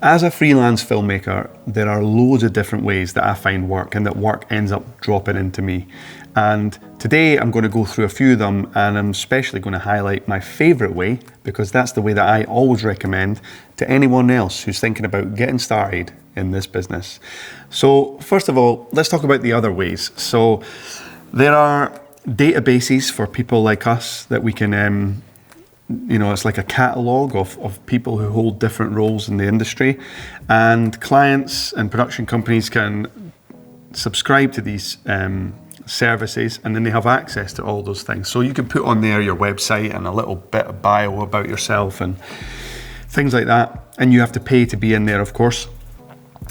as a freelance filmmaker, there are loads of different ways that I find work and that work ends up dropping into me. And today I'm going to go through a few of them, and I'm especially going to highlight my favorite way, because that's the way that I always recommend to anyone else who's thinking about getting started in this business. So first of all, let's talk about the other ways. So there are databases for people like us that we can, it's like a catalogue of people who hold different roles in the industry, and clients and production companies can subscribe to these services, and then they have access to all those things. So you can put on there your website and a little bit of bio about yourself and things like that, and you have to pay to be in there, of course.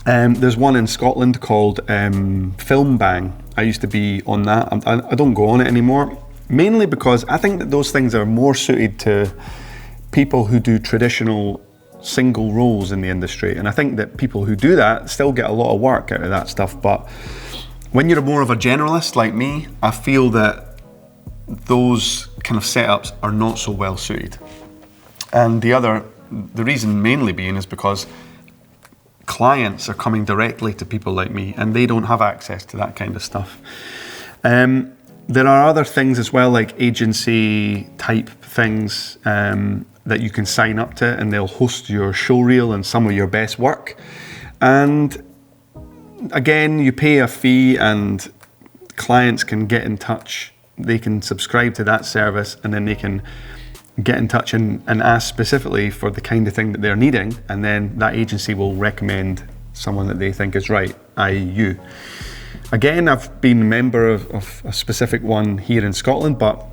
There's one in Scotland called Film Bang. I used to be on that. I don't go on it anymore, mainly because I think that those things are more suited to people who do traditional single roles in the industry, and I think that people who do that still get a lot of work out of that stuff. But when you're more of a generalist like me, I feel that those kind of setups are not so well suited. And the reason mainly being is because clients are coming directly to people like me, and they don't have access to that kind of stuff. There are other things as well, like agency type things that you can sign up to, and they'll host your showreel and some of your best work. And again, you pay a fee, and clients can get in touch. They can subscribe to that service, and then they can get in touch and ask specifically for the kind of thing that they're needing, and then that agency will recommend someone that they think is right, i.e. you. Again, I've been a member of a specific one here in Scotland, but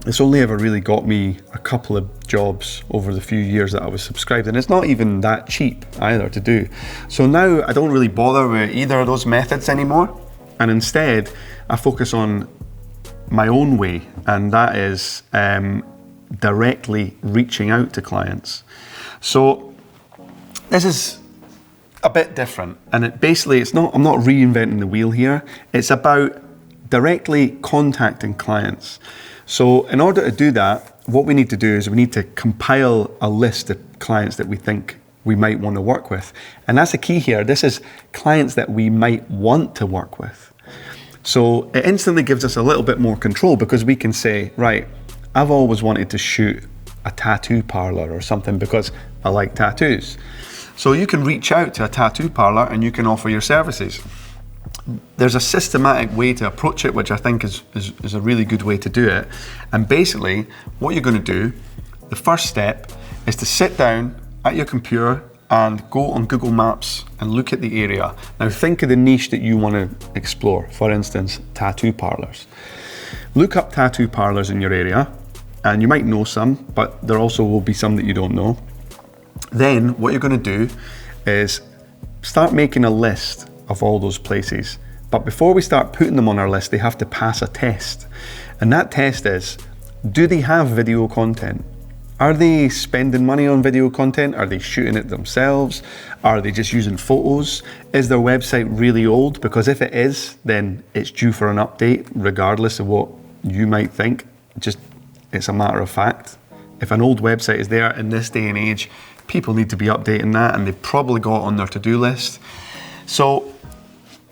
it's only ever really got me a couple of jobs over the few years that I was subscribed, and it's not even that cheap either to do. So now I don't really bother with either of those methods anymore, and instead I focus on my own way, and that is directly reaching out to clients. So this is a bit different, and I'm not reinventing the wheel here. It's about directly contacting clients. So in order to do that, what we need to do is we need to compile a list of clients that we think we might want to work with. And that's the key here. This is clients that we might want to work with. So it instantly gives us a little bit more control, because we can say, right, I've always wanted to shoot a tattoo parlor or something because I like tattoos. So you can reach out to a tattoo parlor and you can offer your services. There's a systematic way to approach it, which I think is a really good way to do it. And basically, what you're going to do, the first step, is to sit down at your computer and go on Google Maps and look at the area. Now think of the niche that you want to explore. For instance, tattoo parlors. Look up tattoo parlors in your area, and you might know some, but there also will be some that you don't know. Then what you're going to do is start making a list of all those places. But before we start putting them on our list, they have to pass a test. And that test is, do they have video content? Are they spending money on video content? Are they shooting it themselves? Are they just using photos? Is their website really old? Because if it is, then it's due for an update, regardless of what you might think. It's a matter of fact. If an old website is there in this day and age, people need to be updating that, and they've probably got it on their to-do list. So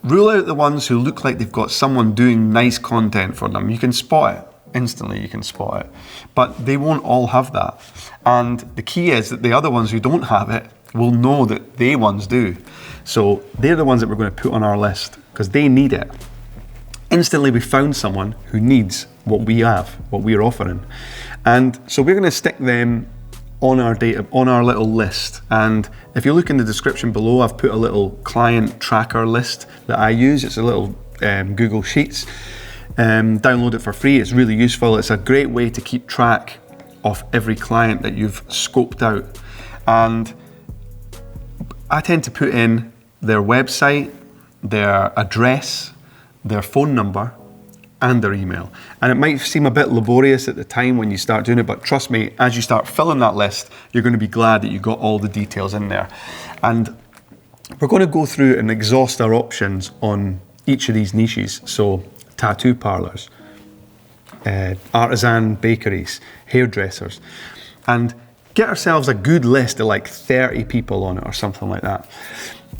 rule out the ones who look like they've got someone doing nice content for them. You can spot it. Instantly you can spot it. But they won't all have that. And the key is that the other ones who don't have it will know that they ones do. So they're the ones that we're going to put on our list, because they need it. Instantly we found someone who needs what we have, what we're offering. And so we're going to stick them on our little list. And if you look in the description below, I've put a little client tracker list that I use. It's a little Google Sheets. Download it for free. It's really useful. It's a great way to keep track of every client that you've scoped out. And I tend to put in their website, their address, their phone number, and their email. And it might seem a bit laborious at the time when you start doing it, but trust me, as you start filling that list, you're going to be glad that you got all the details in there. And we're going to go through and exhaust our options on each of these niches. So tattoo parlors, artisan bakeries, hairdressers. And get ourselves a good list of like 30 people on it or something like that.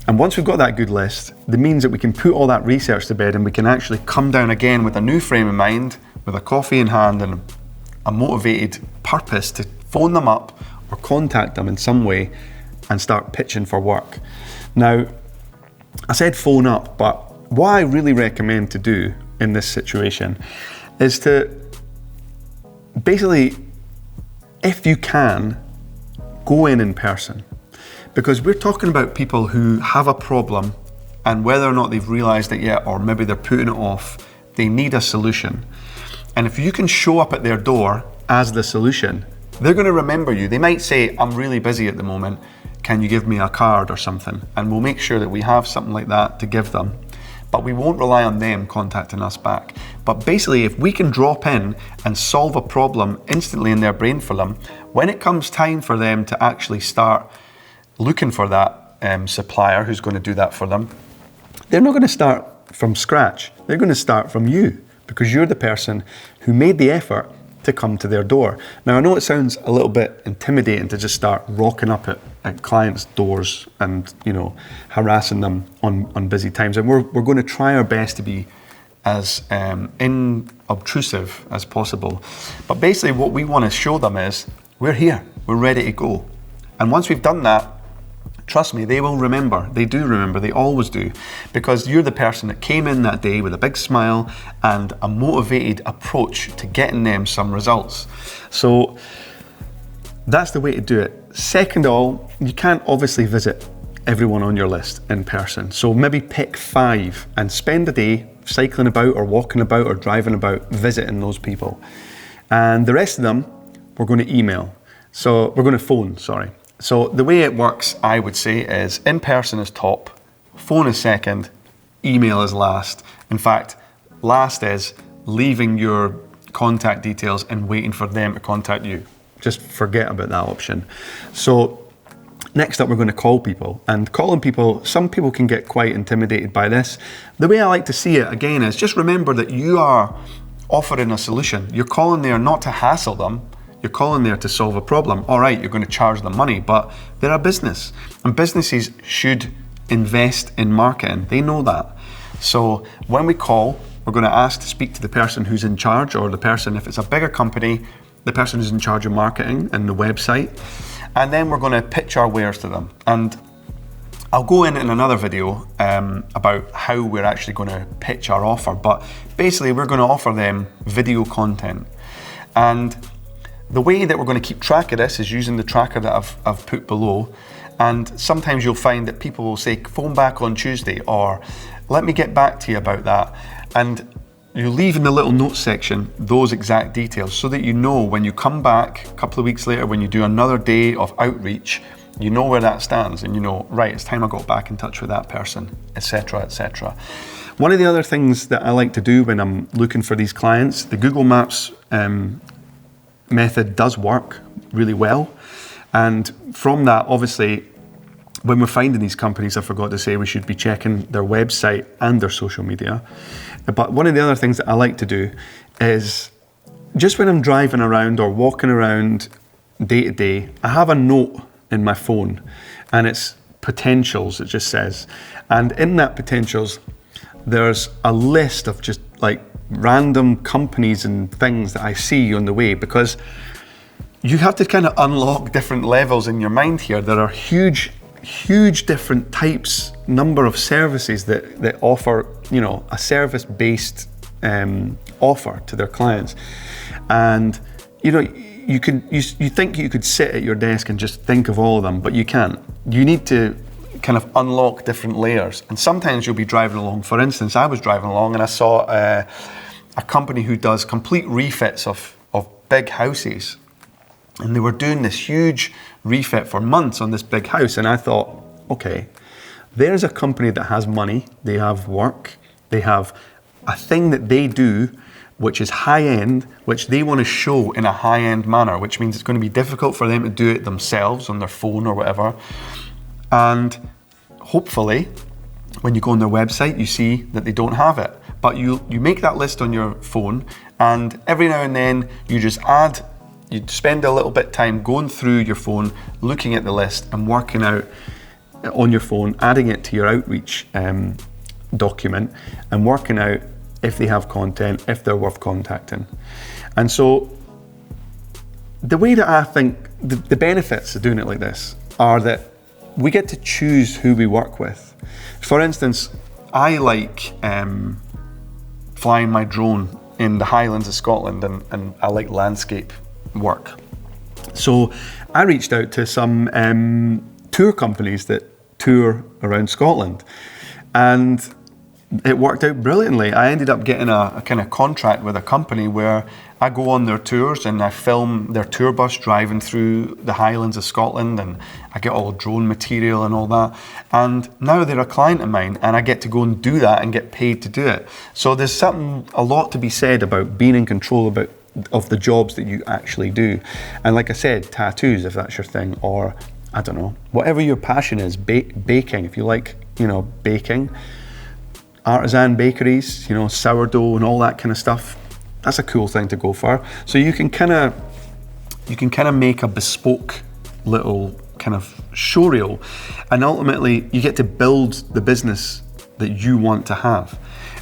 And once we've got that good list, that means that we can put all that research to bed and we can actually come down again with a new frame of mind, with a coffee in hand and a motivated purpose to phone them up or contact them in some way and start pitching for work. Now, I said phone up, but what I really recommend to do in this situation is to basically, if you can, go in person. Because we're talking about people who have a problem, and whether or not they've realized it yet, or maybe they're putting it off, they need a solution. And if you can show up at their door as the solution, they're going to remember you. They might say, I'm really busy at the moment, can you give me a card or something? And we'll make sure that we have something like that to give them. But we won't rely on them contacting us back. But basically, if we can drop in and solve a problem instantly in their brain for them, when it comes time for them to actually start looking for that supplier who's going to do that for them, they're not going to start from scratch. They're going to start from you, because you're the person who made the effort to come to their door. Now, I know it sounds a little bit intimidating to just start rocking up at clients' doors and, you know, harassing them on busy times. And we're going to try our best to be as inobtrusive as possible. But basically what we want to show them is, we're here, we're ready to go. And once we've done that, trust me, they will remember. They do remember, they always do. Because you're the person that came in that day with a big smile and a motivated approach to getting them some results. So that's the way to do it. Second of all, you can't obviously visit everyone on your list in person. So maybe pick 5 and spend a day cycling about or walking about or driving about, visiting those people. And the rest of them, we're going to email. So we're going to phone, sorry. So the way it works, I would say, is in person is top, phone is second, email is last. In fact, last is leaving your contact details and waiting for them to contact you. Just forget about that option. So next up, we're going to call people. And calling people, some people can get quite intimidated by this. The way I like to see it, again, is just remember that you are offering a solution. You're calling there not to hassle them. You're calling there to solve a problem. All right, you're going to charge them money, but they're a business. And businesses should invest in marketing. They know that. So when we call, we're going to ask to speak to the person who's in charge, or the person, if it's a bigger company, the person who's in charge of marketing and the website. And then we're going to pitch our wares to them. And I'll go in another video about how we're actually going to pitch our offer. But basically, we're going to offer them video content. And the way that we're going to keep track of this is using the tracker that I've put below. And sometimes you'll find that people will say, phone back on Tuesday, or let me get back to you about that. And you leave in the little notes section those exact details so that you know when you come back a couple of weeks later, when you do another day of outreach, you know where that stands and you know, right, it's time I got back in touch with that person, etc., etc. One of the other things that I like to do when I'm looking for these clients, the Google Maps method does work really well. And from that, obviously, when we're finding these companies, I forgot to say we should be checking their website and their social media. But one of the other things that I like to do is just when I'm driving around or walking around day to day, I have a note in my phone and it's potentials, it just says. And in that potentials, there's a list of just like random companies and things that I see on the way, because you have to kind of unlock different levels in your mind here. There are huge different types, number of services that offer, you know, a service-based offer to their clients. And, you know, you think you could sit at your desk and just think of all of them, but you can't. You need to kind of unlock different layers. And sometimes you'll be driving along. For instance, I was driving along and I saw a company who does complete refits of big houses. And they were doing this huge refit for months on this big house. And I thought, okay, there's a company that has money, they have work, they have a thing that they do which is high end, which they want to show in a high end manner, which means it's going to be difficult for them to do it themselves on their phone or whatever. And hopefully, when you go on their website, you see that they don't have it. But you make that list on your phone, and every now and then you just add you'd spend a little bit of time going through your phone, looking at the list and working out on your phone, adding it to your outreach document and working out if they have content, if they're worth contacting. And so the way that I think the benefits of doing it like this are that we get to choose who we work with. For instance, I like flying my drone in the Highlands of Scotland, and I like landscape work. So I reached out to some tour companies that tour around Scotland, and it worked out brilliantly. I ended up getting a kind of contract with a company where I go on their tours and I film their tour bus driving through the Highlands of Scotland, and I get all drone material and all that. And now they're a client of mine and I get to go and do that and get paid to do it. So there's a lot to be said about being in control of the jobs that you actually do. And like I said, tattoos, if that's your thing, or I don't know, whatever your passion is, baking, if you like, baking, artisan bakeries, sourdough and all that kind of stuff. That's a cool thing to go for. So you can kind of make a bespoke little kind of showreel, and ultimately you get to build the business that you want to have.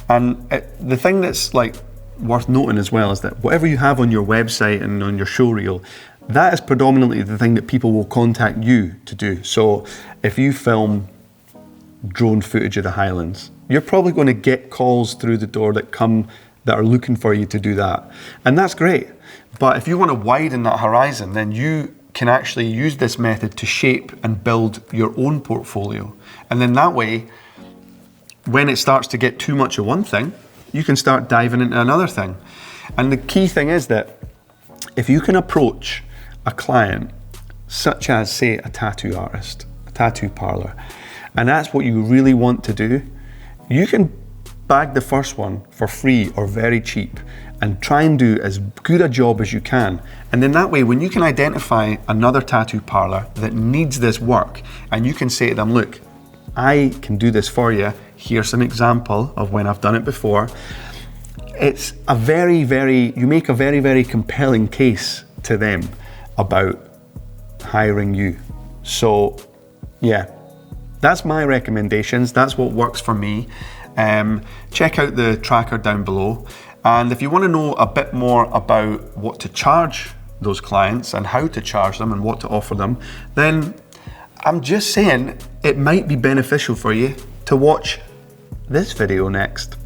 And the thing that's like worth noting as well is that whatever you have on your website and on your showreel, that is predominantly the thing that people will contact you to do. So if you film drone footage of the Highlands, you're probably going to get calls through the door that are looking for you to do that. And that's great. But if you want to widen that horizon, then you can actually use this method to shape and build your own portfolio. And then that way, when it starts to get too much of one thing, you can start diving into another thing. And the key thing is that if you can approach a client, such as, say, a tattoo artist, a tattoo parlor, and that's what you really want to do, you can bag the first one for free or very cheap and try and do as good a job as you can. And then that way, when you can identify another tattoo parlor that needs this work, and you can say to them, look, I can do this for you. Here's an example of when I've done it before. It's you make a very, very compelling case to them about hiring you. So yeah, that's my recommendations. That's what works for me. Check out the tracker down below. And if you want to know a bit more about what to charge those clients and how to charge them and what to offer them, then I'm just saying it might be beneficial for you to watch this video next.